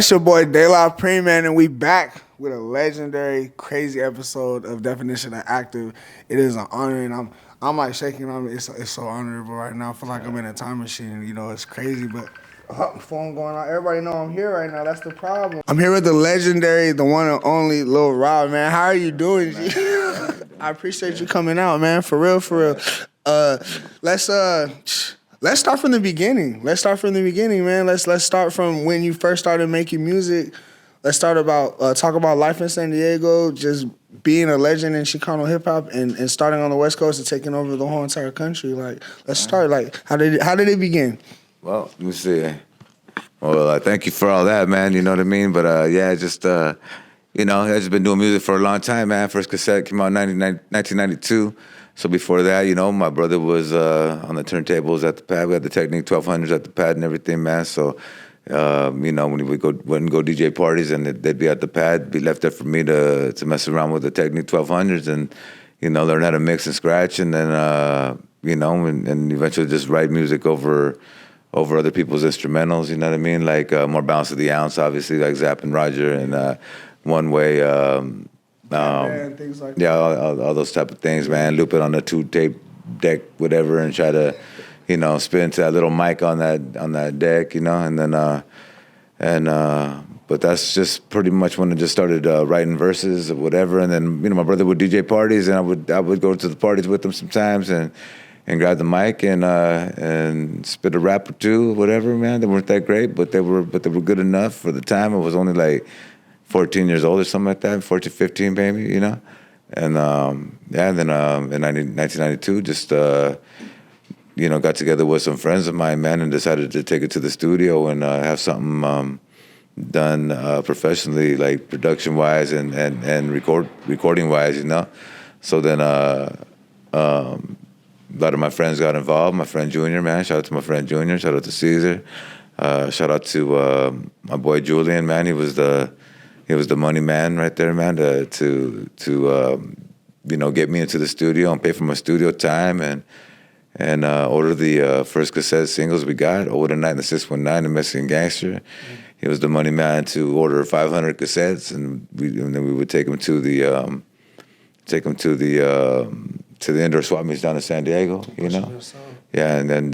It's your boy De La Prime, man, and we back with a legendary, crazy episode of Definition of Active. It is an honor, and I'm like shaking on it. It's so honorable right now. I feel like I'm in a time machine. You know, it's crazy, but phone going on. Everybody know I'm here right now. That's the problem. I'm here with the legendary, the one and only Lil Rob, man. How are you doing, G? I appreciate you coming out, man. For real, for real. Let's start from the beginning. Man. Let's start from when you first started making music. Let's talk about life in San Diego, just being a legend in Chicano hip hop, and starting on the West Coast and taking over the whole entire country. Like, let's start. Like, how did it begin? Well, let me see. Well, thank you for all that, man. You know what I mean? But I've just been doing music for a long time, man. First cassette came out in 1992. So before that, my brother was on the turntables at the pad. We had the Technique 1200s at the pad and everything, man. So, when we wouldn't go DJ parties and they'd be at the pad, be left there for me to mess around with the Technique 1200s and, learn how to mix and scratch and then, and eventually just write music over other people's instrumentals, you know what I mean? Like More Bounce of the Ounce, obviously, like Zapp and Roger and One Way. Things like yeah, all those type of things, man. Loop it on a 2-tape deck, whatever, and try to, spin to that little mic on that deck, and then but that's just pretty much when I just started writing verses or whatever. And then my brother would DJ parties, and I would go to the parties with him sometimes and grab the mic and spit a rap or two, whatever, man. They weren't that great, but they were good enough for the time. I was only like 14 years old or something like that, 14, 15 maybe, And then in 1992, just got together with some friends of mine, man, and decided to take it to the studio and have something done professionally, like production wise and recording wise, So then a lot of my friends got involved. My friend Junior, man, shout out to my friend Junior, shout out to Caesar, shout out to my boy Julian, man. He was the money man right there, man, to get me into the studio and pay for my studio time and order the first cassette singles we got, Over the Night and the 619 and Mexican Gangster. He was the money man to order 500 cassettes, and then we would take them to the indoor swap meets down in San Diego, Yeah, and then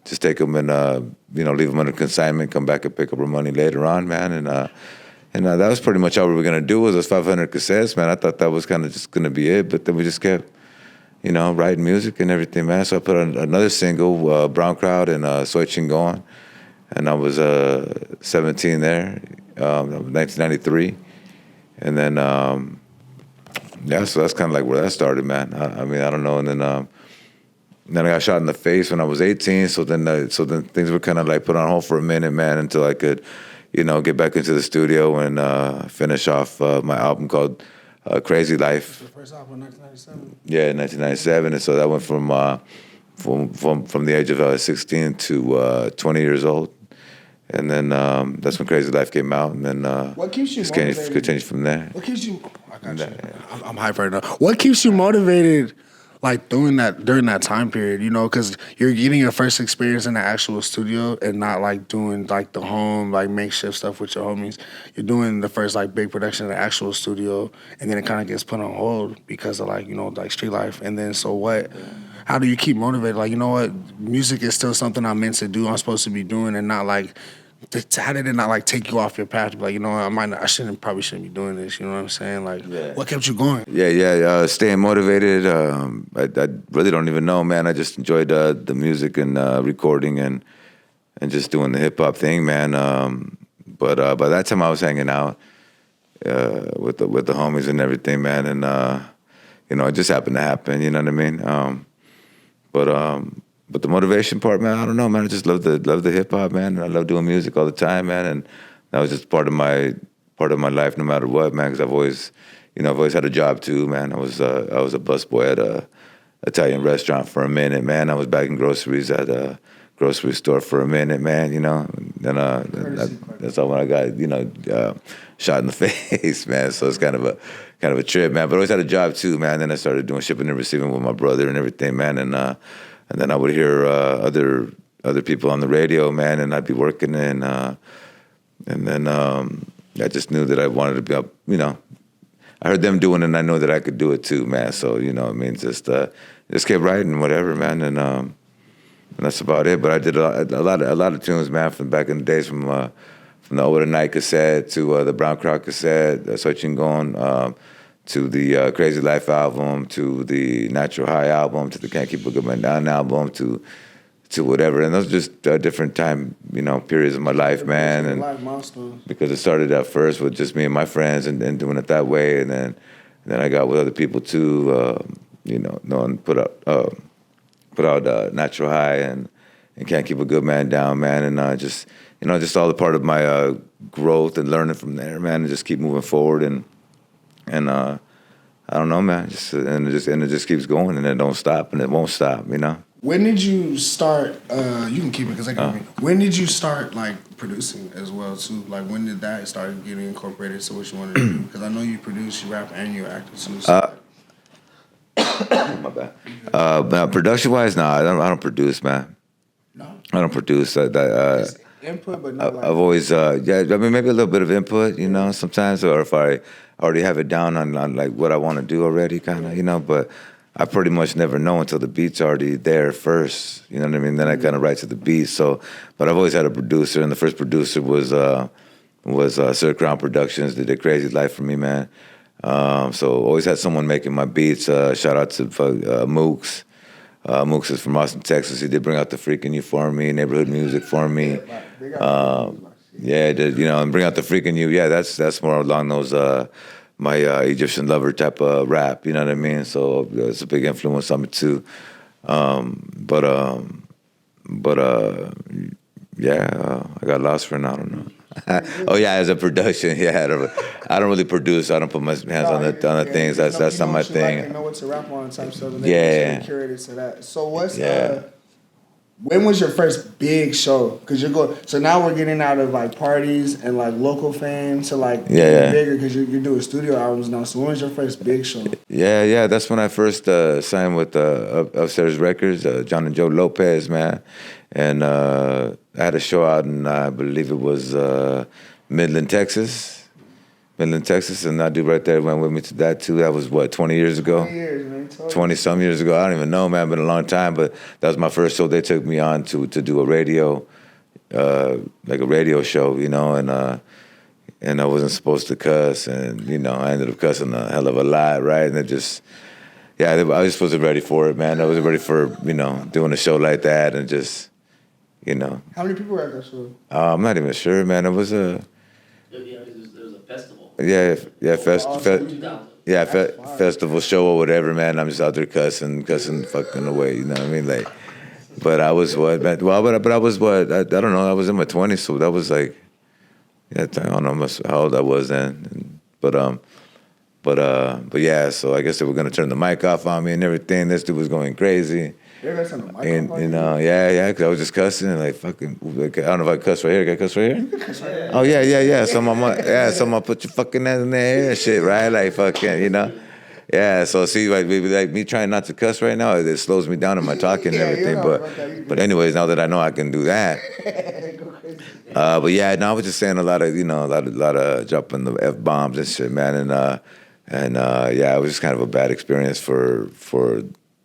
just take them and leave them under consignment, come back and pick up our money later on, man, and that was pretty much all we were going to do was those 500 cassettes, man. I thought that was kind of just going to be it, but then we just kept, writing music and everything, man. So I put on another single, Brown Crowd and Soy Chingon, and I was 17 there, 1993. And then, so that's kind of like where that started, man. I mean, I don't know. And then I got shot in the face when I was 18, so then things were kind of like put on hold for a minute, man, until I could get back into the studio and finish off my album called Crazy Life. The first album in 1997? Yeah, in 1997. And so that went from the age of 16 to 20 years old. And then that's when Crazy Life came out. And then what keeps you just motivated? Continued from there. What keeps you... I got you. I'm hyped right now. What keeps you motivated like during that time period, because you're getting your first experience in the actual studio and not like doing like the home, like makeshift stuff with your homies. You're doing the first like big production in the actual studio, and then it kind of gets put on hold because of like street life. And then so what? How do you keep motivated? Like, music is still something I'm meant to do, I'm supposed to be doing, and not like, how did it not like take you off your path? Like, I probably shouldn't be doing this. You know what I'm saying? Like, What kept you going? Yeah. Staying motivated. I really don't even know, man. I just enjoyed the music and recording and just doing the hip hop thing, man. But by that time, I was hanging out with the homies and everything, man. And it just happened to happen. You know what I mean? But the motivation part, man, I don't know, man. I just love the hip hop, man. I love doing music all the time, man. And that was just part of my life, no matter what, man. Because I've always had a job too, man. I was a busboy at a Italian restaurant for a minute, man. I was bagging groceries at a grocery store for a minute, man. Then that's all when I got shot in the face, man. So it's kind of a trip, man. But I always had a job too, man. Then I started doing shipping and receiving with my brother and everything, man. And then I would hear other people on the radio, man, and I'd be working in And then I just knew that I wanted to be up, you know. I heard them doing it, and I know that I could do it too, man. So, you know, I mean, just kept writing, whatever, man. And that's about it. But I did a lot of tunes, man, from back in the days, from the Over the Night cassette to the Brown Crowd cassette, Soy Chingon, to the Crazy Life album, to the Natural High album, to the Can't Keep a Good Man Down album, to whatever. And those are just different time, you know, periods of my life, man. And Life milestones. because it started out first with just me and my friends and doing it that way, and then I got with other people too, you know, and put out Natural High and Can't Keep a Good Man Down, man, and just, you know, just all a part of my growth and learning from there, man, and just keep moving forward and I don't know, man, and it just keeps going and it don't stop and it won't stop, you know. When did you start? You can keep it because I can. When did you start like producing as well too? Like when did that start getting incorporated to what you wanted to do? Because I know you produce, you rap, and you act too. So My bad. But production wise, nah, I don't produce, man. no, I don't produce. just input, but not like. I've always, yeah, I mean, maybe a little bit of input, you know, sometimes, or if I already have it down on like what I want to do already, kind of, you know, but I pretty much never know until the beat's already there first, you know what I mean? Then I kind of write to the beat. So, but I've always had a producer, and the first producer was Sir Crown Productions. They did Crazy Life for me, man. So always had someone making my beats. Shout out to Mooks. Mooks is from Austin, Texas. He did Bring Out the Freak in You for me, neighborhood music for me. Yeah, did, you know, and Bring Out the Freak in You. Yeah, that's more along those my Egyptian Lover type of rap. You know what I mean? So it's a big influence on me too. But yeah, I got lost for now. I don't know. Oh yeah, as a production, yeah, I don't really produce. I don't put my hands on the things. That's not my thing. Like, know what to rap on type stuff. And Yeah. Curated to that. So what's Yeah. when was your first big show? Because you're going. So now we're getting out of like parties and like local fame to like bigger because you're doing studio albums now. So when was your first big show? Yeah. That's when I first signed with Upstairs Records, John and Joe Lopez, man. And I had a show out in, I believe it was Midland, Texas. And that dude right there went with me to that too. That was what, 20 years ago? 20 years, man. 20-some years ago. I don't even know, man. Been a long time, but that was my first show. They took me on to do a radio, like a radio show, you know, and I wasn't supposed to cuss, and you know, I ended up cussing a hell of a lot, right? And it just, yeah, I just wasn't ready for it, man. I wasn't ready for, you know, doing a show like that, and just, you know. How many people were at that show? I'm not even sure, man. It was a. There was a festival. Yeah, Festival. festival show or whatever, man. I'm just out there cussing fucking away, you know what I mean? Like, but I was what, man? Well, but I was what? I don't know. I was in my 20s, so that was like, yeah, I don't know how old I was then. But yeah, so I guess they were gonna turn the mic off on me and everything. This dude was going crazy. And you know, yeah, because I was just cussing and like fucking. Like, I don't know if I cuss right here. Can I cuss right here? Oh yeah. Someone put your fucking hands in the air and shit, right? Like fucking, you know. Yeah. So see, like me trying not to cuss right now, it slows me down in my talking and everything. But anyways, now that I know I can do that. But yeah, no, I was just saying a lot of dropping the F-bombs and shit, man, and yeah, it was just kind of a bad experience for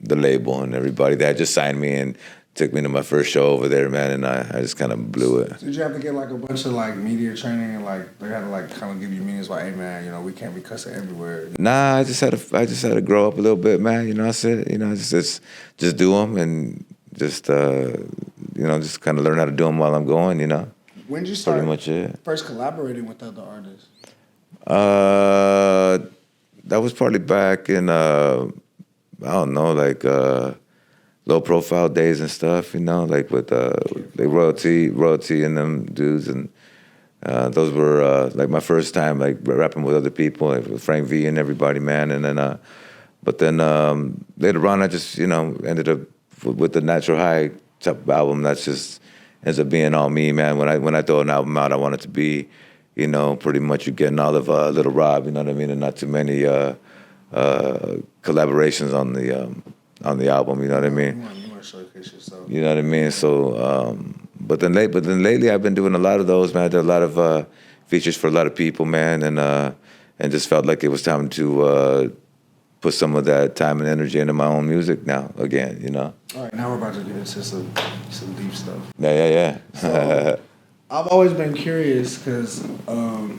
the label and everybody that had just signed me and took me to my first show over there, man, and I just kind of blew it. So did you have to get like a bunch of like media training and like they had to like kind of give you meetings like, hey man, you know, we can't be cussing everywhere? Nah, I just had to grow up a little bit, man. You know, I said, you know, just do them and just you know, just kind of learn how to do them while I'm going, you know. When did you start pretty much it. First collaborating with other artists? That was probably back in I don't know, like low profile days and stuff, you know, like with like royalty and them dudes, and those were like my first time like rapping with other people, like with Frank V and everybody, man. And then but then later on I just, you know, ended up with the Natural High type of album. That's just ends up being all me, man. When I throw an album out, I want it to be, you know, pretty much you're getting all of Lil Rob, you know what I mean, and not too many collaborations on the album, you know what I mean? You want to showcase yourself. You know what I mean? So, but then lately I've been doing a lot of those, man. I did a lot of features for a lot of people, man, and just felt like it was time to put some of that time and energy into my own music now again, you know. All right, now we're about to get into some deep stuff. Yeah. So, I've always been curious because, so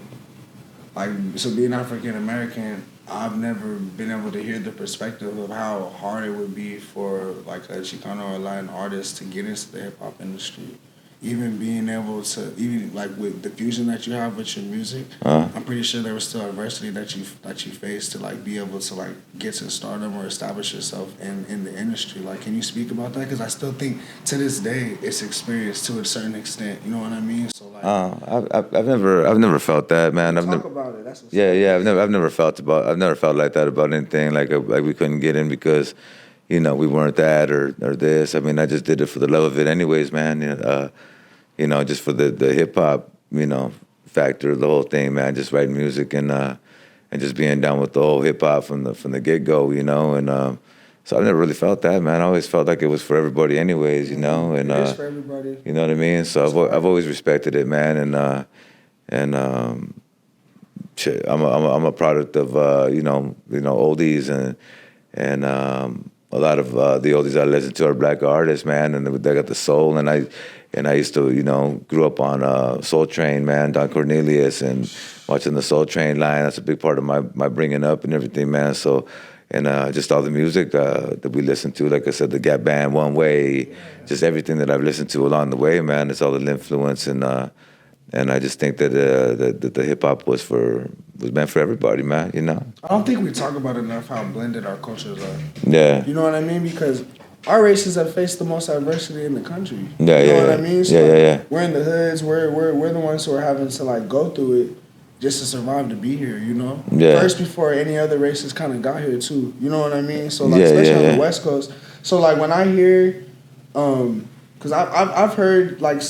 being African American, I've never been able to hear the perspective of how hard it would be for like a Chicano or Latin artist to get into the hip hop industry. Even being able to, even like with the fusion that you have with your music, I'm pretty sure there was still adversity that you faced to like be able to like get to stardom or establish yourself in the industry. Like, can you speak about that? Because I still think to this day it's experienced to a certain extent. You know what I mean? So like, I've never felt that, man. talk about it. That's what's yeah. I've never felt like that about anything. Like we couldn't get in because, you know, we weren't that or this. I mean, I just did it for the love of it, anyways, man. You know, just for the hip hop, you know, factor of the whole thing, man. Just writing music and just being down with the whole hip hop from the get go, you know. And so I've never really felt that, man. I always felt like it was for everybody, anyways, you know. And it is for everybody. You know what I mean? So I've always respected it, man. And I'm a product of you know oldies and a lot of the oldies I listen to are black artists, man, and they got the soul. And I used to, you know, grew up on Soul Train, man, Don Cornelius, and watching the Soul Train line. That's a big part of my bringing up and everything, man. So, and just all the music that we listen to, like I said, the Gap Band, One Way, just everything that I've listened to along the way, man. It's all the influence, and I just think that the hip hop was meant for everybody, man. You know. I don't think we talk about enough how blended our cultures are. Yeah. You know what I mean? Because our races have faced the most adversity in the country. Yeah, you know what I mean? So yeah. We're in the hoods. We're the ones who are having to like go through it just to survive to be here. You know. Yeah. First, before any other races kind of got here too. You know what I mean? So like, especially on the West Coast. So like when I hear, because I've heard like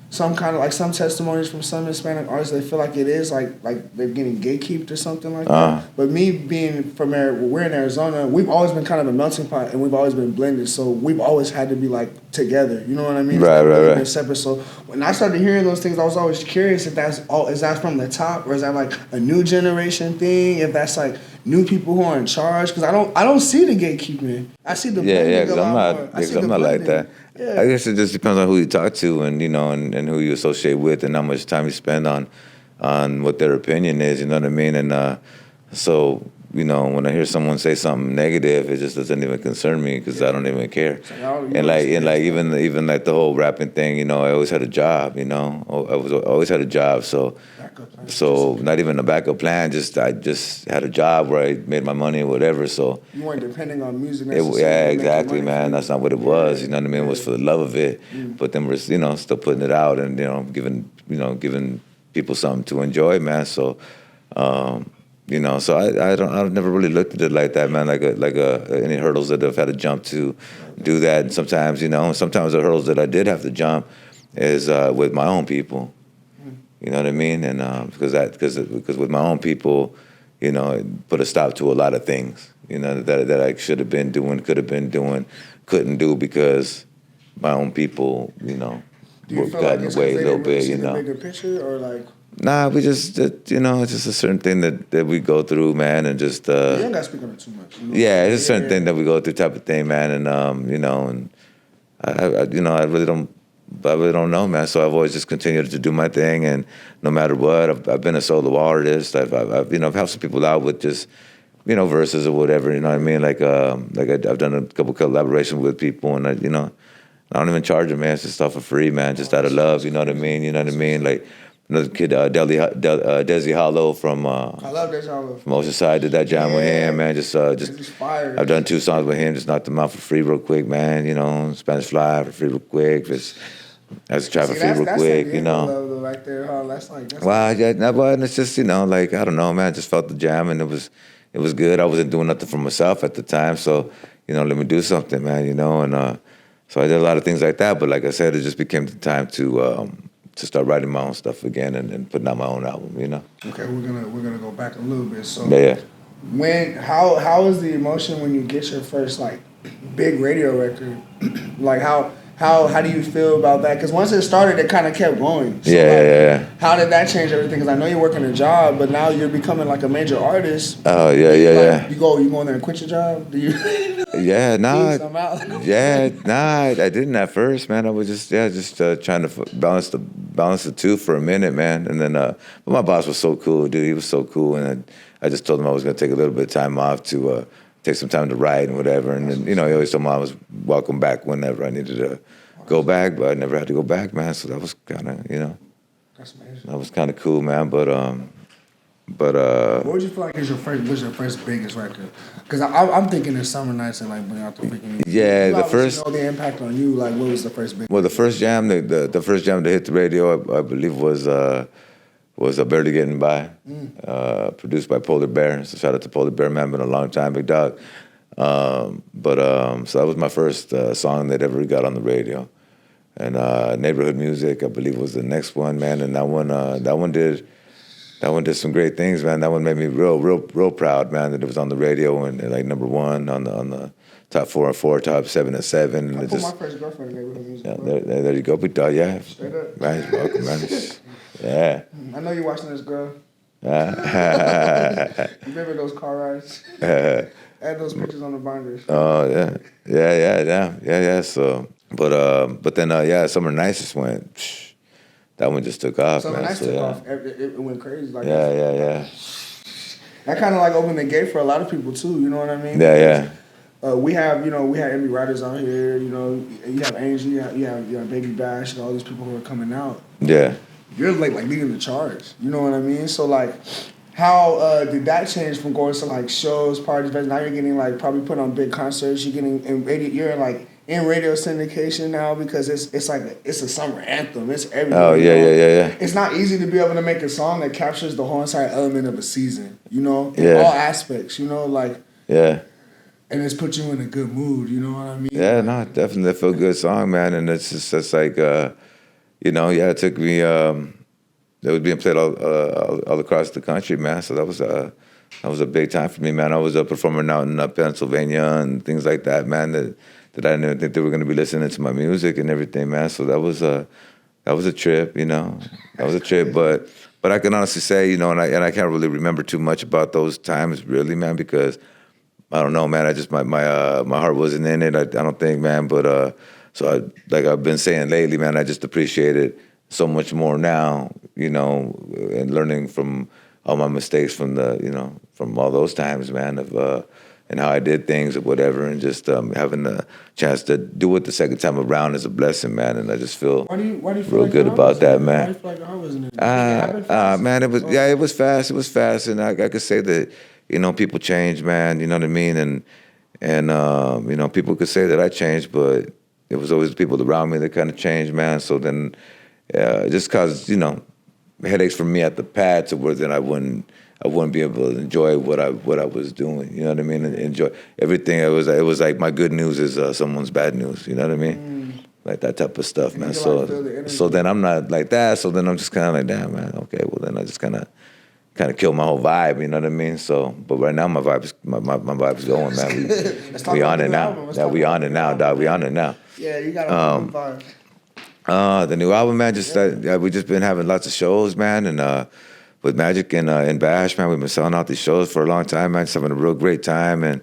some kind of like some testimonies from some Hispanic artists, they feel like it is like they're getting gatekeeped or something like that. But me being from we're in Arizona, we've always been kind of a melting pot and we've always been blended. So we've always had to be like together. You know what I mean? Right. Separate. So when I started hearing those things, I was always curious if is that from the top or is that like a new generation thing? If that's like new people who are in charge? Because I don't see the gatekeeping. I see the blending because I'm not like that. Yeah. I guess it just depends on who you talk to and, you know, and who you associate with and how much time you spend on what their opinion is, you know what I mean? And so, you know, when I hear someone say something negative, it just doesn't even concern me because I don't even care. And even like the whole rapping thing, you know, I always had a job, you know. I always had a job, so not even a backup plan. I just had a job where I made my money or whatever. So you weren't depending on music. Yeah, exactly, man. That's not what it was. You know what I mean? It was for the love of it. But then we're, you know, still putting it out and, you know, giving people something to enjoy, man. So, you know, so I've never really looked at it like that, man. Like any hurdles that I've had to jump to do that. And sometimes, you know, sometimes the hurdles that I did have to jump is with my own people. You know what I mean? And because with my own people, you know, it put a stop to a lot of things, you know, that I should have been doing, could have been doing, couldn't do because my own people, you know, got in the way a little bit, you know. The bigger picture or like? Nah, we just, you know, it's just a certain thing that we go through, man, and just. You don't got to speak on it too much. You know? Yeah, it's a certain thing that we go through, type of thing, man, and you know, and I really don't know, man. So I've always just continued to do my thing, and no matter what, I've been a solo artist. I've helped some people out with just, you know, verses or whatever. You know what I mean? Like I've done a couple collaborations with people, and I don't even charge them, man. It's just stuff for free, man. Just out of love. You know what I mean? You know what I mean? Like another kid, Desi Hollow from. I love Desi Hollow from Oceanside. Did that jam with him, man. Just fire. I've done 2 songs with him. Just knocked them out for free real quick, man. You know, Spanish Fly for free real quick. Just try for free real quick, you know. Right there, huh? That's and it's just, you know, like I don't know, man. I just felt the jam and it was good. I wasn't doing nothing for myself at the time, so you know, let me do something, man. You know, and so I did a lot of things like that. But like I said, it just became the time to start writing my own stuff again and putting out my own album, you know. Okay, we're gonna go back a little bit. So yeah. How is the emotion when you get your first like big radio record? Like how How do you feel about that? Because once it started, it kind of kept going. So Yeah. How did that change everything? Because I know you're working a job, but now you're becoming like a major artist. Oh, yeah. You go in there and quit your job? Do you? Yeah, nah, some out? yeah, nah. I didn't at first, man. I was just trying to balance the two for a minute, man. And then, but my boss was so cool, dude. He was so cool, and I just told him I was gonna take a little bit of time off to take some time to write and whatever. And then, he always told me I was welcome back whenever I needed to go back, but I never had to go back, man. So that was kind of, That's amazing. that was kind of cool, man. But what would you feel like was your first biggest record? Because I'm thinking of Summer Nights and like Bring Out the Freaking. Yeah, the first. Know the impact on you. Like, what was the first big? Well, the first jam, the first jam to hit the radio, I believe was Barely Getting By, produced by Polar Bear. So shout out to Polar Bear, man. Been a long time, big dog. So that was my first song that ever got on the radio. And Neighborhood Music, I believe, was the next one, man. And that one did some great things, man. That one made me real proud, man, that it was on the radio and like number one on the top 4 and 4, top 7 and 7. And I put my first girlfriend in Neighborhood Music. Yeah, there you go, big dog. Yeah, straight up. Man, welcome, man. Yeah. I know you're watching this, girl. Remember those car rides? Add those pictures on the binders. Oh yeah. So, but then Summer Nights just went. Psh, that one just took off, Summer man. Nights So, took off. It went crazy. Like Yeah. That kind of like opened the gate for a lot of people too. You know what I mean? Yeah. We have Emmy writers out here. You have Angel, you have Baby Bash, and all these people who are coming out. Yeah. You're like leading the charge. You know what I mean? So like, how did that change from going to like shows, parties, events? Now you're getting like probably put on big concerts. You're getting in radio. You're like in radio syndication now because it's like it's a summer anthem. It's everywhere. Oh yeah. It's not easy to be able to make a song that captures the whole entire element of a season. In all aspects. Like yeah. And it's put you in a good mood. You know what I mean? Yeah, no, definitely a feel good song, man. And it's like it took me. It was being played all across the country, man. So that was a big time for me, man. I was a performer out in Pennsylvania and things like that, man. That I didn't think they were going to be listening to my music and everything, man. So that was a trip, That was a trip, but I can honestly say, and I can't really remember too much about those times, really, man, because I don't know, man. I just my heart wasn't in it. I don't think, man. But so like I've been saying lately, man, I just appreciate it so much more now, and learning from all my mistakes from from all those times, man, of and how I did things or whatever, and just having the chance to do it the second time around is a blessing, man. And I just feel why do you feel real like good about that, man. Why do you feel like the heart wasn't in it? Man, it was fast. It was fast, and I could say that people change, man. You know what I mean, and people could say that I changed, but it was always the people around me that kind of changed, man. So then. It just caused headaches for me at the pad to where then I wouldn't be able to enjoy what I was doing. You know what I mean? And enjoy everything. It was like my good news is someone's bad news. You know what I mean? Like that type of stuff, man. So then I'm not like that. So then I'm just kind of like, damn, man. Okay, well then I just kind of kill my whole vibe. You know what I mean? So, but right now my vibe's going, man. We on it now. Yeah, we on it now, dog. We on it now. Yeah, you got a vibe. The new album, man, we just been having lots of shows, man, and with Magic and Bash, man, we've been selling out these shows for a long time, man, just having a real great time, and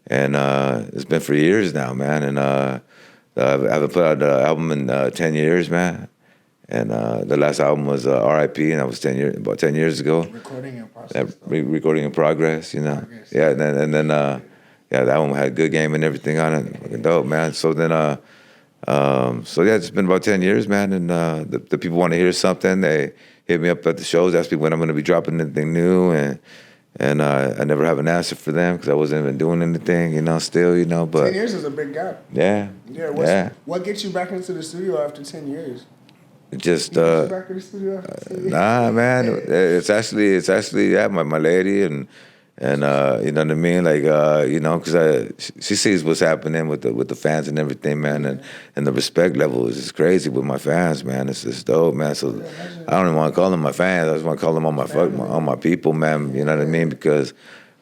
it's been for years now, man, and I haven't put out an album in 10 years, man, and the last album was R.I.P., and that was about 10 years ago. Recording in process. Recording in progress, Yeah, and then that one had Good Game and everything on it, looking dope, man. So then. It's been about 10 years, man, and the people want to hear something. They hit me up at the shows, ask me when I'm going to be dropping anything new, and I never have an answer for them because I wasn't even doing anything, still, but... 10 years is a big gap. Yeah. What gets you back into the studio after 10 years? Just, back in the studio after 10 years? Nah, man, it's actually, my lady, and you know what I mean, like because she sees what's happening with the fans and everything, man, and the respect level is just crazy with my fans, man. It's just dope, man. So I don't even want to call them my fans. I just want to call them all my people, man. You know what I mean? Because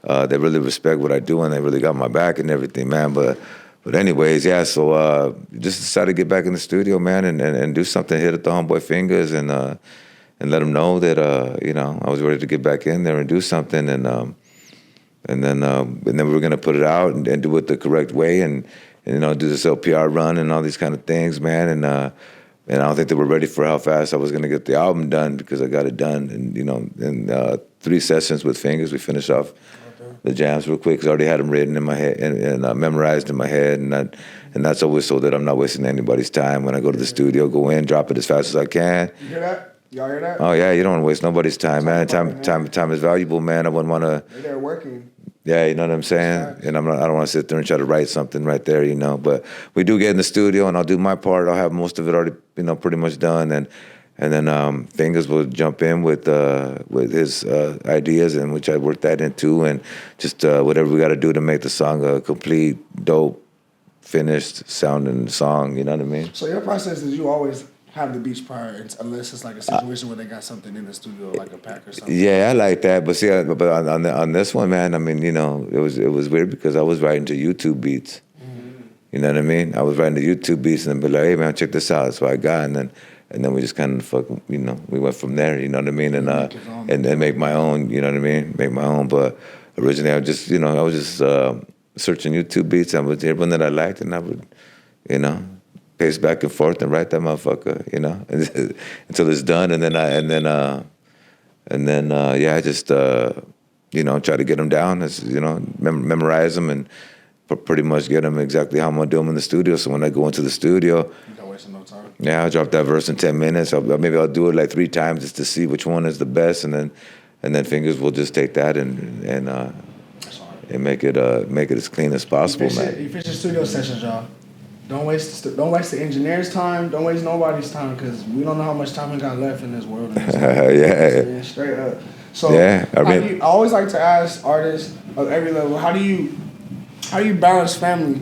they really respect what I do and they really got my back and everything, man. But But anyways, yeah. So just decided to get back in the studio, man, and do something. Hit at the homeboy fingers and let them know that I was ready to get back in there and do something. And then we were gonna put it out and do it the correct way and do this LPR run and all these kind of things, man. And I don't think they were ready for how fast I was gonna get the album done because I got it done in 3 sessions with Fingers. We finished off the jams real quick because I already had them written in my head and memorized in my head, and that's always so that I'm not wasting anybody's time when I go to the studio. Go in, drop it as fast as I can. You hear that? Y'all hear that? Oh yeah, you don't want to waste nobody's time, man. Time is valuable, man. I wouldn't want to. They're working. Yeah, you know what I'm saying? And I don't want to sit there and try to write something right there, But we do get in the studio, and I'll do my part. I'll have most of it already, pretty much done, and then Fingers will jump in with his ideas, and which I work that into, and just whatever we got to do to make the song a complete, dope, finished sounding song. You know what I mean? So your process is you always have the beats prior, unless it's like a situation where they got something in the studio, like a pack or something. Yeah, I like that. But see, on this one, man, I mean, it was weird because I was writing to YouTube beats. Mm-hmm. You know what I mean? I was writing to YouTube beats and then be like, hey, man, check this out. That's what I got. And then we just kind of we went from there. You know what I mean? And then make my own. You know what I mean? Make my own. But originally, I was just searching YouTube beats. I would hear one that I liked, and I would, pace back and forth and write that motherfucker, until it's done, and then I just try to get them down, memorize them and pretty much get them exactly how I'm gonna do them in the studio. So when I go into the studio, you don't waste no time. Yeah, I'll drop that verse in 10 minutes. Maybe I'll do it like 3 times just to see which one is the best, and then Fingers will just take that and make it as clean as possible, man. You finish your studio sessions, y'all. Don't waste the engineer's time. Don't waste nobody's time because we don't know how much time we got left in this world. Yeah. Straight up. So yeah, I always like to ask artists of every level, how do you balance family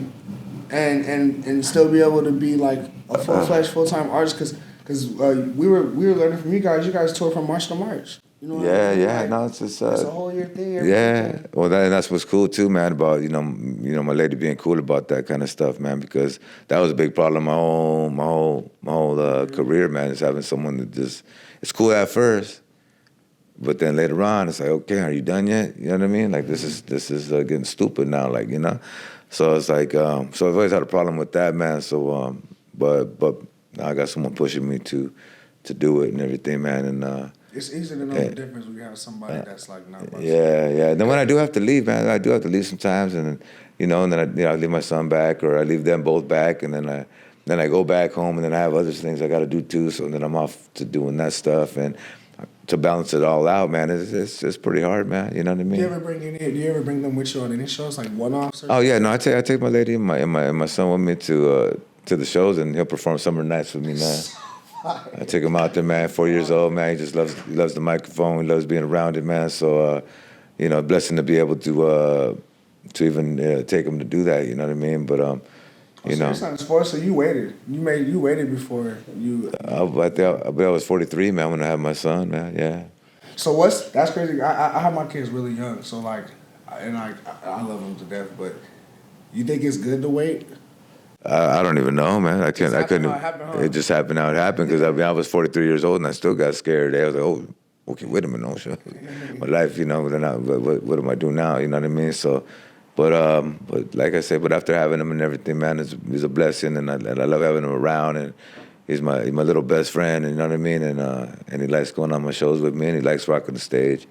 and still be able to be like a full-fledged, full-time artist? Because we were learning from you guys. You guys toured from March to March. You know what I mean? Like, no, it's just it's a whole year thing. Yeah, well, that's what's cool too, man. About my lady being cool about that kind of stuff, man. Because that was a big problem my whole career, man. Is having someone that just it's cool at first, but then later on, it's like, okay, are you done yet? You know what I mean? Like this is getting stupid now, like So it's like, so I've always had a problem with that, man. So, but now I got someone pushing me to do it and everything, man, and. It's easy to know the difference when you have somebody that's like not much. Yeah. And then when I do have to leave, man, I do have to leave sometimes, and and then I leave my son back, or I leave them both back, and then I go back home, and then I have other things I got to do too. So then I'm off to doing that stuff, and to balance it all out, man, it's pretty hard, man. You know what I mean? Do you ever bring them with you on any shows, like one-offs? Oh yeah, no, I take my lady and my son with me to the shows, and he'll perform summer nights with me, man. I take him out there, man. 4 years old, man. He just loves the microphone. He loves being around it, man. So, blessing to be able to even take him to do that. You know what I mean? But So your son's 4, so you waited. You waited before you. I was 43, man, when I had my son, man. Yeah. So that's crazy. I have my kids really young, so like, I love them to death. But you think it's good to wait? I don't even know, man. I couldn't. It just happened how it happened because I was 43 years old and I still got scared. I was like, oh, okay, wait a minute, no, sure. My life, what am I doing now? You know what I mean? So, but like I said, but after having him and everything, man, it's a blessing, and I love having him around, and he's my little best friend, and you know what I mean? And he likes going on my shows with me, and he likes rocking the stage,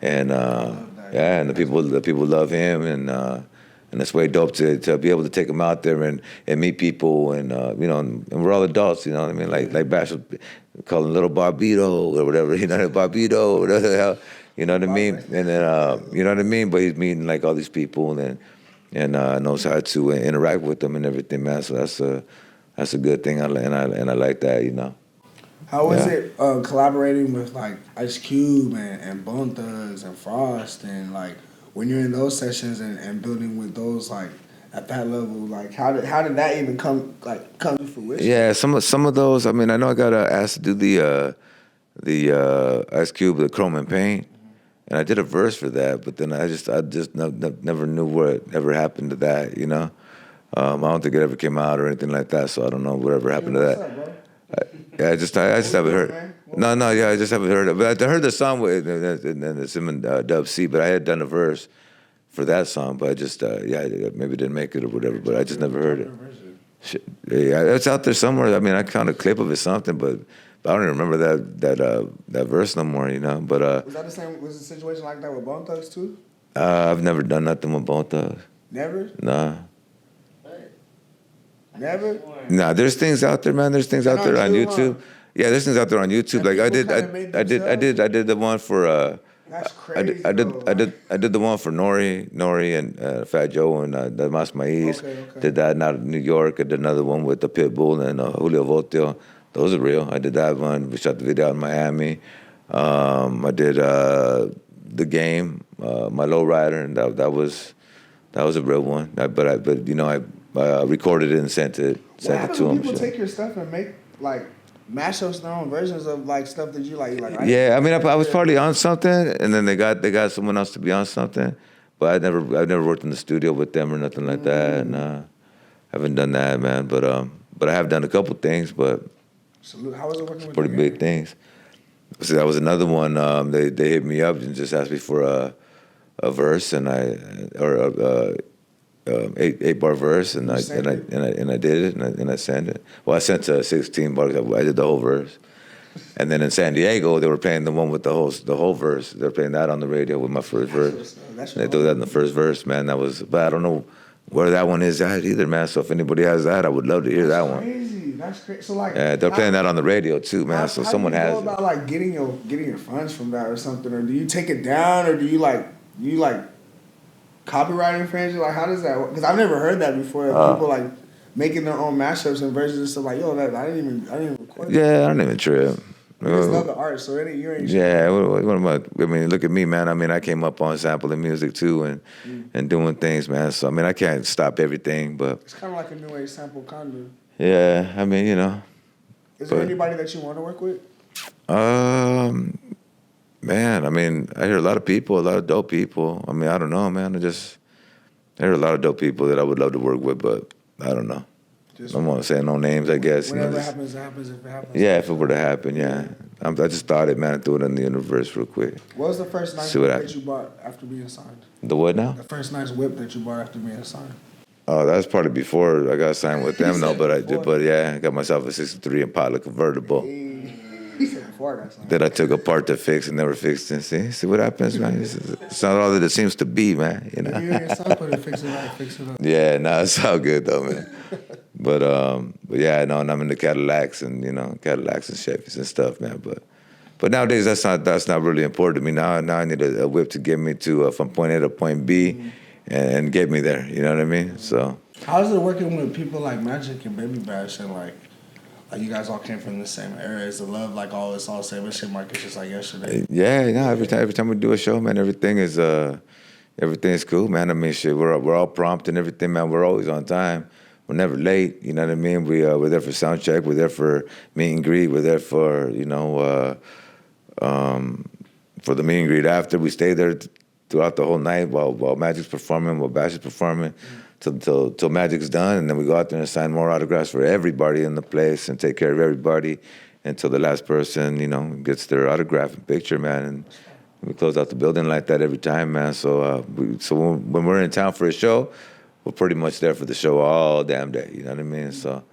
and and the people love him, and it's way dope to be able to take him out there and meet people, and and we're all adults, you know what I mean? Like Bash would call him Little Barbito or whatever, Barbito or whatever the hell, you know what I mean? And then you know what I mean? But he's meeting like all these people and knows how to interact with them and everything, man. So that's a good thing, and I like that, How was it collaborating with like Ice Cube and Bone Thugs and Frost, and like when you're in those sessions and building with those like at that level, like how did that even come to fruition? Yeah, some of those. I mean, I know I got asked to do the Ice Cube, the Chrome and Paint, and I did a verse for that, but then I just never knew what ever happened to that, I don't think it ever came out or anything like that, so I don't know whatever happened to What's that. up, bro? Yeah, I just haven't heard. man? No, yeah, I just haven't heard it. But I heard the song with and it's him and Dub C. But I had done a verse for that song, but I just maybe didn't make it or whatever. But I just never heard it. Shit. Yeah, it's out there somewhere. I mean, I found a clip of it something, but I don't even remember that verse no more. But Was that the same? Was the situation like that with Bone Thugs too? I've never done nothing with Bone Thugs. Never. Nah. Never. Nah, there's things out there, man. There's things out there on YouTube. Yeah, there's things out there on YouTube. Like I did the one for That's crazy. I did the one for Nori and Fat Joe and the Mas Maiz. Okay. Did that out of New York. I did another one with the Pitbull and Julio Voltio. Those are real. I did that one. We shot the video out in Miami. I did The Game, my lowrider, and that was a real one. I recorded it and sent it to him. People take your stuff and make like mashups, their own versions of like stuff that you like. Yeah, I mean, I was partly on something, and then they got someone else to be on something, but I never worked in the studio with them or nothing like that. And haven't done that, man. But I have done a couple things, but Salute. How was it working with pretty big things. So that was another one. They hit me up and just asked me for a verse, and eight bar verse, and I did it, and I sent it. Well, I sent 16 bars. I did the whole verse, and then in San Diego they were playing the one with the whole verse. They're playing that on the radio with my first verse. They threw that in the first verse, man. But I don't know where that one is at either, man. So if anybody has that, I would love to hear that one. Crazy. That's crazy. So like, yeah, they're playing that on the radio too, man. So someone has. How do you go about like getting your funds from that or something, or do you take it down, or do you like copyright infringement? Like, how does that work? Because I've never heard that before. People like making their own mashups and versions and stuff. Like, yo, I didn't even record. Yeah, I don't even trip. You just love the art, so you ain't. Yeah, what am I mean, look at me, man. I mean, I came up on sampling music too and doing things, man. So I mean, I can't stop everything, but it's kind of like a new age sample kind of. Yeah, I mean, Is there anybody that you want to work with? Man, I mean, I hear a lot of dope people. I mean, I don't know, man. I hear a lot of dope people that I would love to work with, but I don't know. I don't want to say no names, I guess. Whatever happens, happens if it happens. Yeah, if it were to happen, yeah. I just thought it, man. I threw it in the universe real quick. What was the first nice whip that you bought after being signed? The what now? The first nice whip that you bought after being signed. Oh, that was probably before I got signed with them, though. But yeah, I got myself a '63 Impala convertible. That I took apart to fix and never fixed it. See what happens, man. It's not all that it seems to be, man. You know. Fix it up. Yeah, no, it's all good though, man. But yeah, no, and I'm into Cadillacs and Cadillacs and Chevys and stuff, man. But nowadays that's not really important to me. Now I need a whip to get me to from point A to point B. And get me there, you know what I mean? So how's it working with people like Magic and Baby Bash and like you guys all came from the same era? Is the love like all the same? This shit market just like yesterday. Yeah, no. Every time we do a show, man, everything's cool, man. I mean, shit, we're all prompt and everything, man. We're always on time. We're never late. You know what I mean? We're there for sound check. We're there for meet and greet. We're there for for the meet and greet after. We stay there throughout the whole night while Magic's performing, while Bash is performing, till Magic's done, and then we go out there and sign more autographs for everybody in the place and take care of everybody until the last person, gets their autograph and picture, man. And we close out the building like that every time, man. So when we're in town for a show, we're pretty much there for the show all damn day. You know what I mean? So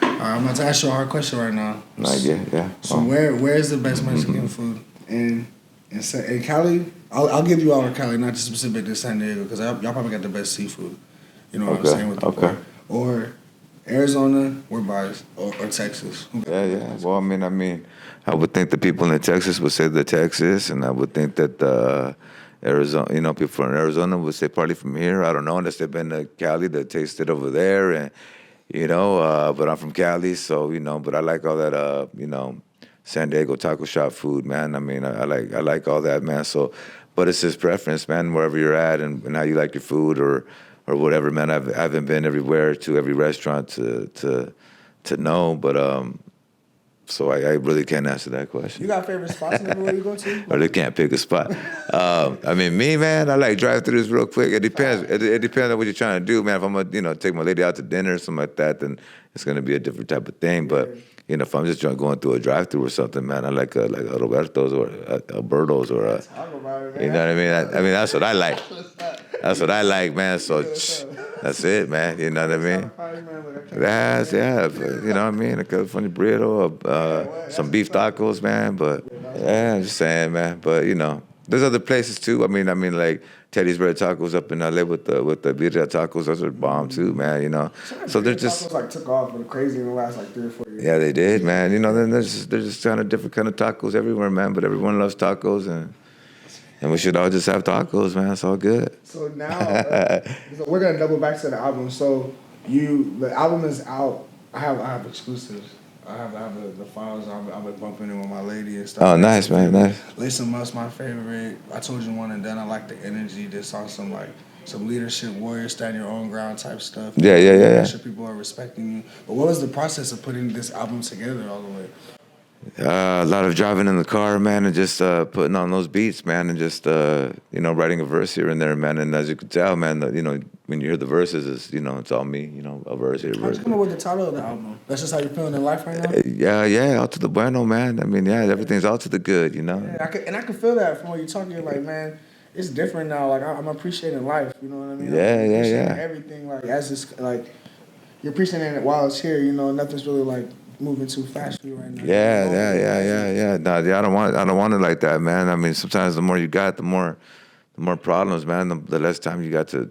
I'm about to ask you a hard question right now. Yeah. So where is the best Mexican food in Cali? I'll give you all of Cali, not just specific to San Diego, because y'all probably got the best seafood. You know what I'm saying? With the port. Or Arizona, we're biased, or Texas. Yeah. Well, I mean, I would think the people in Texas would say the Texas, and I would think that Arizona, people from Arizona would say probably from here. I don't know, unless they've been to Cali, they tasted over there, and but I'm from Cali, so but I like all that, San Diego taco shop food, man. I mean, I like all that, man. So, but it's just preference, man. Wherever you're at and how you like your food or whatever, man. I haven't been everywhere to every restaurant to know, but So I really can't answer that question. You got favorite spots everywhere you go to? I really can't pick a spot. I mean, me, man, I like drive-throughs real quick. It depends. It depends on what you're trying to do, man. If I'm gonna, take my lady out to dinner or something like that, then it's gonna be a different type of thing. But if I'm just going through a drive-through or something, man, I like a Roberto's or Alberto's or Talk about it, man. you know what I mean? I mean, that's what I like. That's what I like, man. So that's it, man. You know what I mean? That's you know what I mean? A California burrito, some beef tacos, man. But yeah, I'm just saying, man. But there's other places too. I mean, like Teddy's Bread Tacos up in LA with the birria tacos. Those are bomb too, man. So they're just tacos like took off with crazy in the last like 3 or 4 years. yeah, they did, man. Then there's just kind of different kind of tacos everywhere, man. But everyone loves tacos and we should all just have tacos, man. It's all good. So now, so we're gonna double back to the album. So the album is out. I have exclusives. I have the files. I've been bumping it with my lady and stuff. Oh, nice, man, nice. Listen Must, my favorite. I told you one and done. I like the energy. This on some leadership, warrior, stand your own ground type stuff. Yeah. Make sure people are respecting you. But what was the process of putting this album together all the way? A lot of driving in the car, man, and just putting on those beats, man, and just writing a verse here and there, man. And as you can tell, man, when you hear the verses, it's all me, a verse here, a verse. How'd you come up with the title of the album? That's just how you're feeling in life right now. Yeah, all to the bueno, man. I mean, everything's all to the good, Yeah, I can feel that from what you're talking. You're like, man, it's different now. Like I'm appreciating life. You know what I mean? Yeah. Everything as it's you're appreciating it while it's here. Nothing's really moving too fast for you right now. Yeah. No, I don't want it like that, man. I mean, sometimes the more you got, the more problems, man. The less time you got to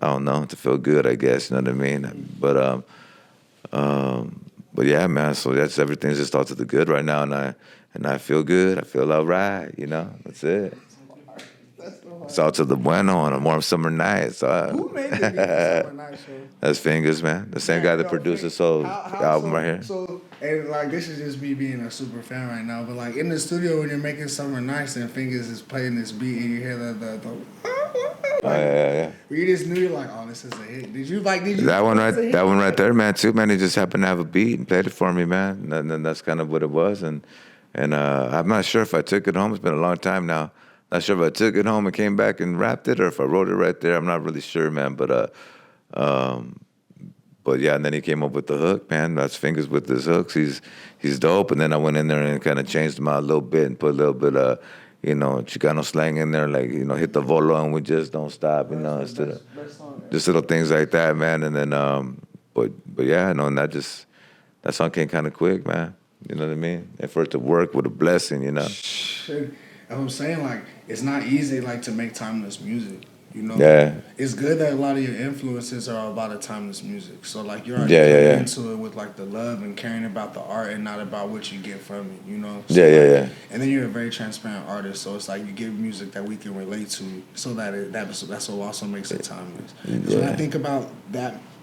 I don't know, to feel good, I guess. You know what I mean? But yeah, man. So that's everything's just all to the good right now, and I feel good. I feel all right. That's it. It's all to the bueno on a warm summer night. So, who made the beat for Summer Night Show? That's Fingers, man. The same guy that produced this whole album right here. So, and this is just me being a super fan right now, but in the studio when you're making Summer Nights and Fingers is playing this beat and you hear the yeah. You just knew you're like, oh, this is a hit. Did you that one right there, man, too, man. He just happened to have a beat and played it for me, man. And that's kind of what it was. And I'm not sure if I took it home. It's been a long time now. Not sure if I took it home and came back and rapped it or if I wrote it right there. I'm not really sure, man. But yeah, and then he came up with the hook, man. That's Fingers with his hooks. He's dope. And then I went in there and kind of changed him out a little bit and put a little bit of, Chicano slang in there, like, hit the volo and we just don't stop, instead of just little things like that, man. And then, but yeah, and that song came kind of quick, man. You know what I mean? And for it to work with a blessing, I'm saying, it's not easy, to make timeless music, Yeah. It's good that a lot of your influences are about the timeless music. So, you're already into it with, the love and caring about the art and not about what you get from it, So, Yeah. And then you're a very transparent artist, so it's you give music that we can relate to so that's what also makes it timeless. Yeah. So when I think about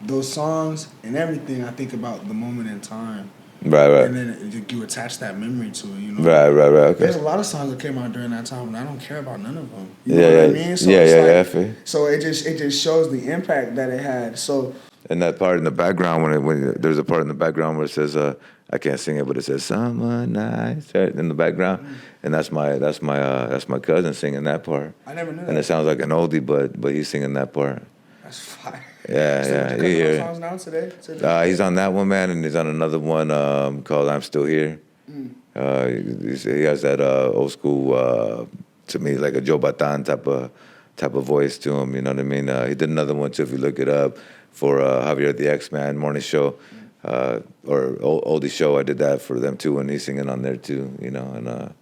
those songs and everything, I think about the moment in time. Right. And then you attach that memory to it, Right. Okay. There's a lot of songs that came out during that time, and I don't care about none of them. You know what I mean? So I feel. So it just shows the impact that it had. So. And that part in the background, when there's a part in the background where it says, I can't sing it, but it says "Summer Nights" right in the background, and that's my cousin singing that part. I never knew that. And it sounds like an oldie, but he's singing that part. That's fire. Yeah. You hear songs now today? He's on that one, man, and he's on another one called "I'm Still Here." He has that old school, to me, like a Joe Batan type of voice to him. You know what I mean? He did another one too. If you look it up for Javier the X-Man morning show or oldie show, I did that for them too, and he's singing on there too. And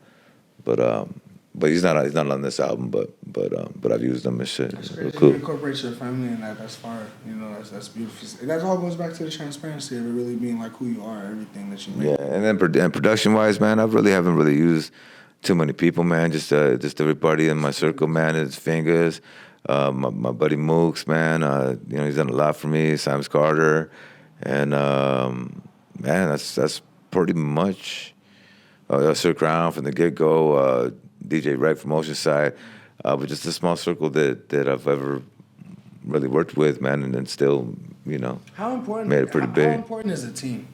but he's not on this album, but I've used them and shit. That's crazy. Cool. You incorporate your family in that. That's fire. That's beautiful. That all goes back to the transparency of it really being who you are, everything that you make. Yeah, and then production wise, man, I haven't really used too many people, man. Just everybody in my circle, man. It's Fingers, my buddy Mooks, man. He's done a lot for me. Sam Carter, and man, that's pretty much Sir Crown from the get go. DJ Rec from Oceanside, but just a small circle that I've ever really worked with, man, and then still, how important made it pretty big. How important is a team?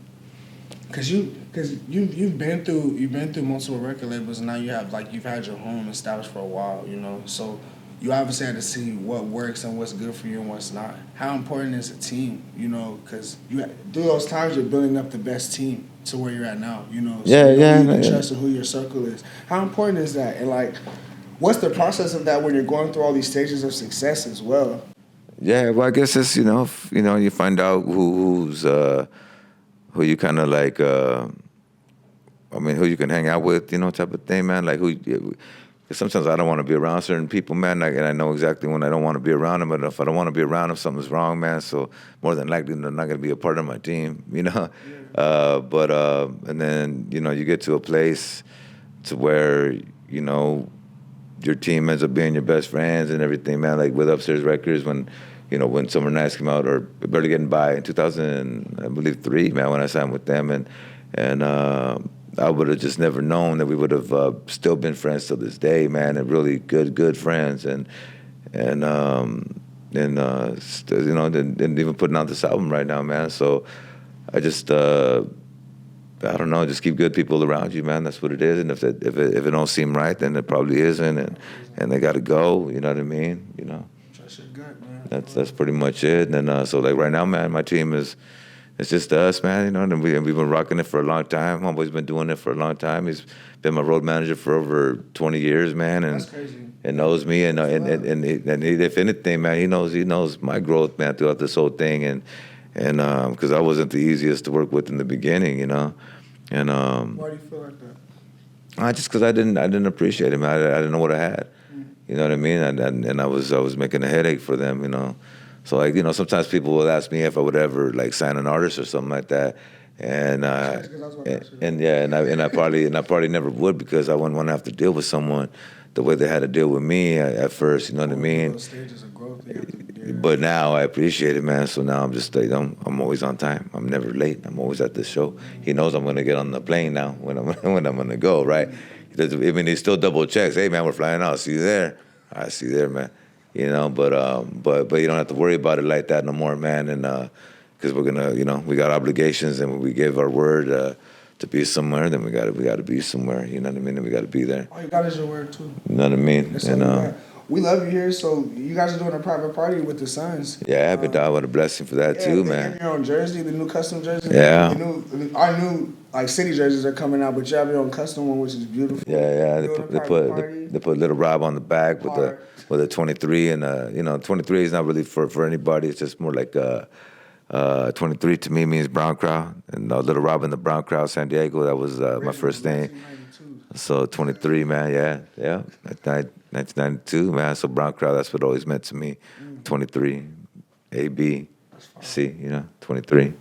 Cause you've been through multiple record labels, and now you've had your home established for a while, you know. So you obviously had to see what works and what's good for you and what's not. How important is a team, you know? Cause through those times you're building up the best team to where you're at now, you know. So Yeah, you know yeah, who you can yeah. trust and who your circle is. How important is that? And like, what's the process of that when you're going through all these stages of success as well? Yeah, well, I guess it's you find out who you kind of like. I mean, who you can hang out with, type of thing, man. Like cause sometimes I don't want to be around certain people, man. Like, and I know exactly when I don't want to be around them. But if I don't want to be around them, something's wrong, man. So more than likely, they're not gonna be a part of my team, you know. And then you get to a place to where your team ends up being your best friends and everything, man. Like with Upstairs Records, when Summer Nights came out, or Barely Getting By in 2000, I believe 3, man, when I signed with them, and I would have just never known that we would have still been friends to this day, man, and really good friends, and then even putting out this album right now, man. So I just. I don't know. Just keep good people around you, man. That's what it is. And if it don't seem right, then it probably isn't. And they got to go. You know what I mean? Trust your gut, man. That's pretty much it. And so like right now, man, my team it's just us, man. And we've been rocking it for a long time. Homeboy's been doing it for a long time. He's been my road manager for over 20 years, man. And That's crazy. and knows me. And if anything, man, he knows my growth, man, throughout this whole thing. And because I wasn't the easiest to work with in the beginning, And Why do you feel like that? just because I didn't appreciate it, man. I didn't know what I had. You know what I mean? And I was making a headache for them, So like sometimes people will ask me if I would ever like sign an artist or something like that, and I probably never would, because I wouldn't want to have to deal with someone the way they had to deal with me at first. You know what I mean? Those stages of growth. But now I appreciate it, man. So now I'm just like, I'm always on time. I'm never late. I'm always at the show. He knows I'm gonna get on the plane now when I'm gonna go. Right? He still double checks. Hey, man, we're flying out. See you there. I see you there, man. But you don't have to worry about it like that no more, man. And because we're gonna, we got obligations, and when we give our word to be somewhere, then we gotta be somewhere. You know what I mean? And we gotta be there. All you got is your word too. You know what I mean? That's all you got. We love you here, so you guys are doing a private party with the Suns. Yeah, I've been down with a blessing for that too, man. You have your own jersey, the new custom jersey. Yeah. Our new like city jerseys are coming out, but you have your own custom one, which is beautiful. Yeah. They put Lil Rob on the back with a 23, and 23 is not really for anybody. It's just more like 23 to me means brown crowd, and Lil Rob in the brown crowd, San Diego. That was my first thing. So 23, man, yeah. 1992, man. So brown crowd, that's what it always meant to me. 23, A, B, C, 23,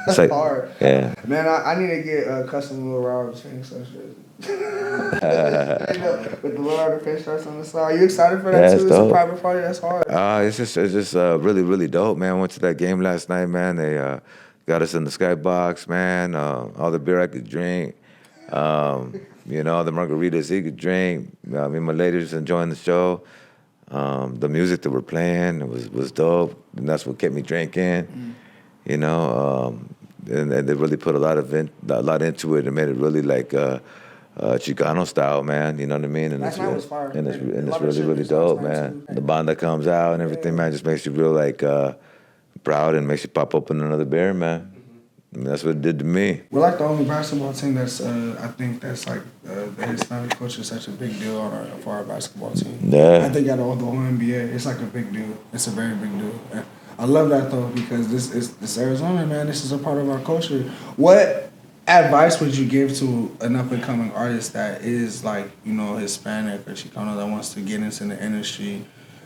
That's like, hard. Yeah. Man, I need to get a custom Lil Rob chain such with the Lil Rob face shirts on the side. Are you excited for that too? It's a private party. That's hard. It's just really, really dope, man. Went to that game last night, man. They got us in the skybox, man. All the beer I could drink. The margaritas he could drink. Me and my lady just enjoying the show. The music that we're playing was dope, and that's what kept me drinking. And they really put a lot into it and made it really like Chicano style, man. You know what I mean? And Last night was fire. And it's really, really dope, man. The bond that comes out and everything, man, just makes you real like proud and makes you pop open another beer, man. I mean, that's what it did to me. We're like the only basketball team that's, I think that's like, the Hispanic culture is such a big deal for our basketball team. Yeah. I think out of the whole NBA, it's like a big deal. It's a very big deal. And I love that though, because this Arizona, man, this is a part of our culture. What advice would you give to an up and coming artist that is like, Hispanic or Chicano that wants to get into the industry,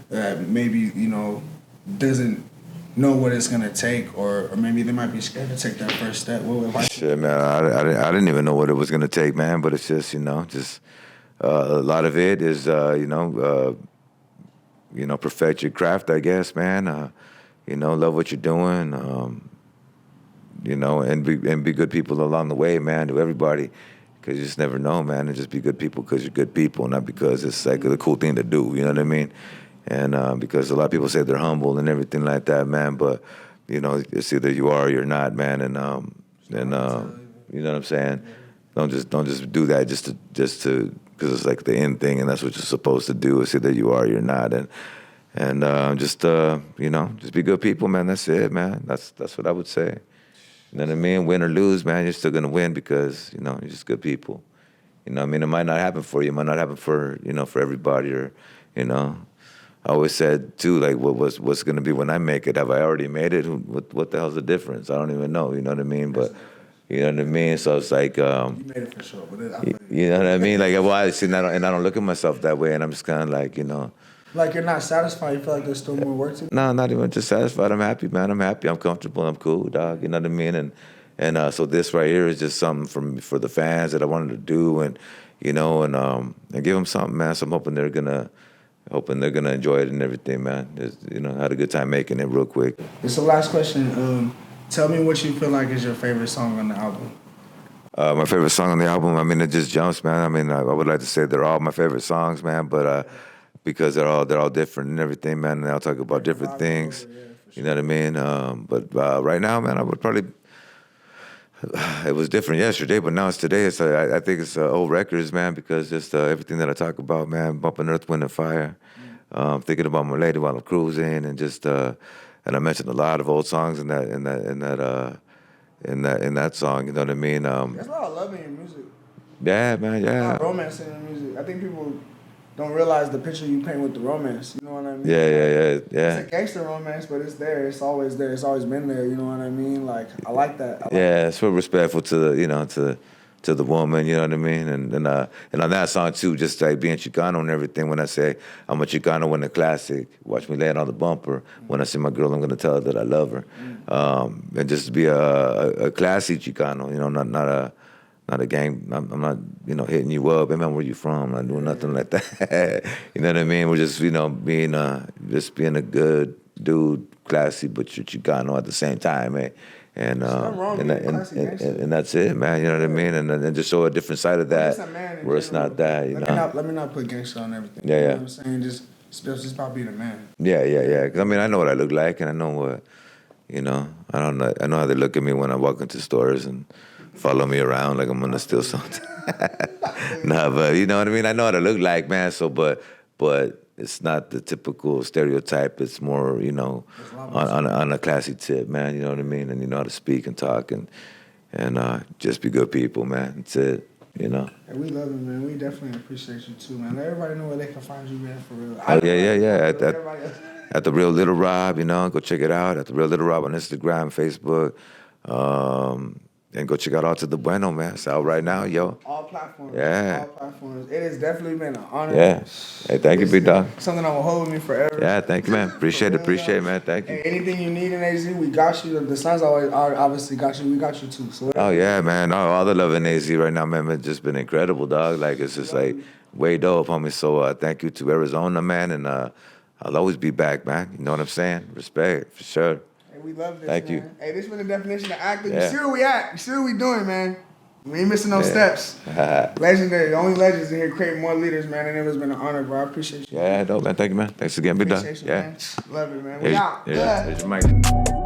that maybe, doesn't know what it's gonna take, or maybe they might be scared to take that first step? What advice? Shit, man, I didn't even know what it was gonna take, man. But it's just, a lot of it is, perfect your craft, I guess, man. Love what you're doing, and be good people along the way, man, to everybody. Because you just never know, man, and just be good people because you're good people, not because it's like a cool thing to do, you know what I mean? And because a lot of people say they're humble and everything like that, man, but, it's either you are or you're not, man, and and you know what I'm saying. Don't just do that just to because it's like the end thing, and that's what you're supposed to do. Is either you are or you're not, and just you know, just be good people, man. That's it, man. That's what I would say. You know what I mean? Win or lose, man, you're still gonna win because you know you're just good people. You know what I mean? It might not happen for you. It might not happen for for everybody, or you know. I always said too, like, what's gonna be when I make it? Have I already made it? What the hell's the difference? I don't even know. You know what I mean? But you know what I mean? So it's like, You made it for sure. But you know what I mean? Like, well, I see, and I don't look at myself that way, and I'm just kind of like, you know. like you're not satisfied. You feel like there's still more work to do. No, not even just satisfied. I'm happy, man. I'm happy. I'm comfortable. I'm cool, dog. You know what I mean? And so this right here is just something for the fans that I wanted to do, and you know, and give them something, man. So I'm hoping they're gonna enjoy it and everything, man. You know, had a good time making it real quick. It's the last question. Tell me what you feel like is your favorite song on the album. My favorite song on the album, I mean, it just jumps, man. I mean, I would like to say they're all my favorite songs, man, but because they're all different and everything, man, and I'll talk about different things. You know what I mean? But right now, man, I would probably. It was different yesterday, but now it's today. It's I think it's old records, man, because just everything that I talk about, man, bumping Earth, Wind, and Fire, thinking about my lady while I'm cruising, and just and I mentioned a lot of old songs in that song. You know what I mean? There's a lot of love in your music. Yeah, man, A lot yeah. of romance in your music. I think people don't realize the picture you paint with the romance. You know what I mean? Yeah. It's a gangster romance, but it's there. It's always there. It's always been there. You know what I mean? Like, I like that. Yeah, it's real respectful to the to the woman, you know what I mean? And on that song too, just like being Chicano and everything, when I say I'm a Chicano in the classic, watch me lay it on the bumper. When I see my girl, I'm gonna tell her that I love her. And just be a classy Chicano, you know, not a gang. I'm not, hitting you up. Hey man, where you from? I'm not doing nothing like that. You know what I mean? We're just, being a good dude, classy, but you're Chicano at the same time, eh? And that's it, man. You know what I mean? And just show a different side of that, where it's not that. Let me not put gangster on everything. Yeah, You know yeah. what I'm saying? Just about being a man. Yeah. 'Cause I mean, I know what I look like, and I know what, I don't know. I know how they look at me when I walk into stores and follow me around like I'm gonna steal something. Nah, but you know what I mean. I know what I look like, man. So, but it's not the typical stereotype. It's more, on a classy tip, man. You know what I mean. And you know how to speak and talk and just be good people, man. That's it. Hey, we love it, man. We definitely appreciate you too, man. Let everybody know where they can find you, man, for real. Oh yeah. At the Real Lil Rob, go check it out. At the Real Lil Rob on Instagram, Facebook. And go check out All to the Bueno, man. It's out right now, yo. All platforms. Yeah. All platforms. It has definitely been an honor. Yeah. Hey, thank you, big dog. Something that will hold with me forever. Yeah, thank you, man. Appreciate it, man. Thank you. Hey, anything you need in AZ, we got you. The Suns obviously got you. We got you too. So Oh yeah, man. All the love in AZ right now, man. It's just been incredible, dog. Like it's just like way dope, homie. So thank you to Arizona, man, and I'll always be back, man. You know what I'm saying? Respect, for sure. Hey, we love this, Thank man. you. Hey, this been the definition of acting. Yeah. You see where we at. You see what we doing, man. We ain't missing no steps. Legendary. The only legends in here creating more leaders, man. And it has been an honor, bro. I appreciate you. Yeah, dope, man. Thank you, man. Thanks again, big dog. Appreciate you, Yeah. man. Love it, man. We out. Here's your mic.